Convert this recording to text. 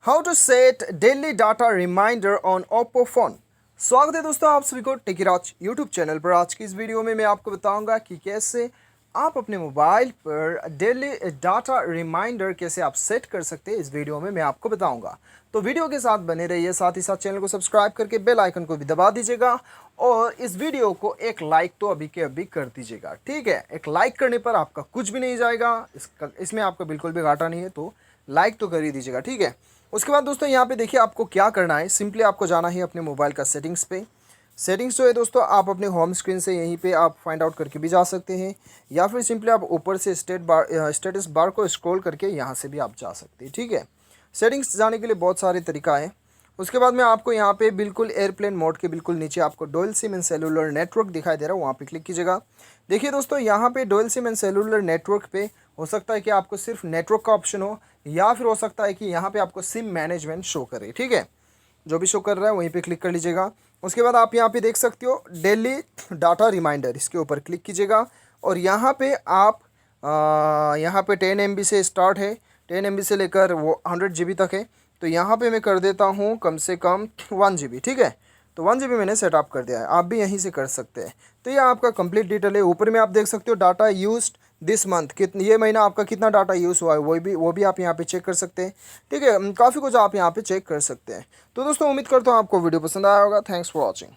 How to set daily data reminder on Oppo phone. स्वागत है दोस्तों आप सभी को टेकीराज यूट्यूब चैनल पर। आज की इस वीडियो में मैं आपको बताऊंगा कि कैसे आप अपने मोबाइल पर डेली डाटा रिमाइंडर कैसे आप सेट कर सकते हैं। इस वीडियो में मैं आपको बताऊंगा, तो वीडियो के साथ बने रहिए। साथ ही साथ चैनल को सब्सक्राइब करके बेल आइकन को भी दबा दीजिएगा और इस वीडियो को एक लाइक तो अभी के अभी कर दीजिएगा, ठीक है। एक लाइक करने पर आपका कुछ भी नहीं जाएगा, इसमें आपका बिल्कुल भी घाटा नहीं है, तो लाइक तो कर ही दीजिएगा, ठीक है। उसके बाद दोस्तों यहाँ पे देखिए आपको क्या करना है। सिंपली आपको जाना है अपने मोबाइल का सेटिंग्स पे। सेटिंग्स जो है दोस्तों आप अपने होम स्क्रीन से यहीं पे आप फाइंड आउट करके भी जा सकते हैं, या फिर सिंपली आप ऊपर से स्टेटस बार को स्क्रॉल करके यहाँ से भी आप जा सकते हैं, ठीक है। सेटिंग्स जाने के लिए बहुत सारे तरीका है। उसके बाद में आपको यहाँ पे बिल्कुल एयरप्लेन मोड के बिल्कुल नीचे आपको dual SIM and cellular network दिखाई दे रहा है, वहाँ पे क्लिक कीजिएगा। देखिए दोस्तों यहाँ पे dual SIM and cellular network पे हो सकता है कि आपको सिर्फ नेटवर्क का ऑप्शन हो, या फिर हो सकता है कि यहाँ पे आपको सिम मैनेजमेंट शो करे, ठीक है। जो भी शो कर रहा है वहीं पे क्लिक कर लीजिएगा। उसके बाद आप यहाँ पे देख सकते हो डेली डाटा रिमाइंडर, इसके ऊपर क्लिक कीजिएगा और यहाँ पे आप यहाँ पे 10 MB से स्टार्ट है, 10 MB से लेकर वो 100 GB तक है। तो यहाँ पे मैं कर देता हूँ कम से कम 1 GB, ठीक है। तो 1 GB मैंने सेटअप कर दिया है, आप भी यहीं से कर सकते हैं। तो ये आपका कंप्लीट डिटेल है। ऊपर में आप देख सकते हो डाटा यूज्ड दिस मंथ, कितने ये महीना आपका कितना डाटा यूज़ हुआ है वो भी आप यहाँ पे चेक कर सकते हैं, ठीक है। काफ़ी कुछ आप यहाँ पे चेक कर सकते हैं। तो दोस्तों उम्मीद करता हूँ आपको वीडियो पसंद आया होगा। Thanks for watching.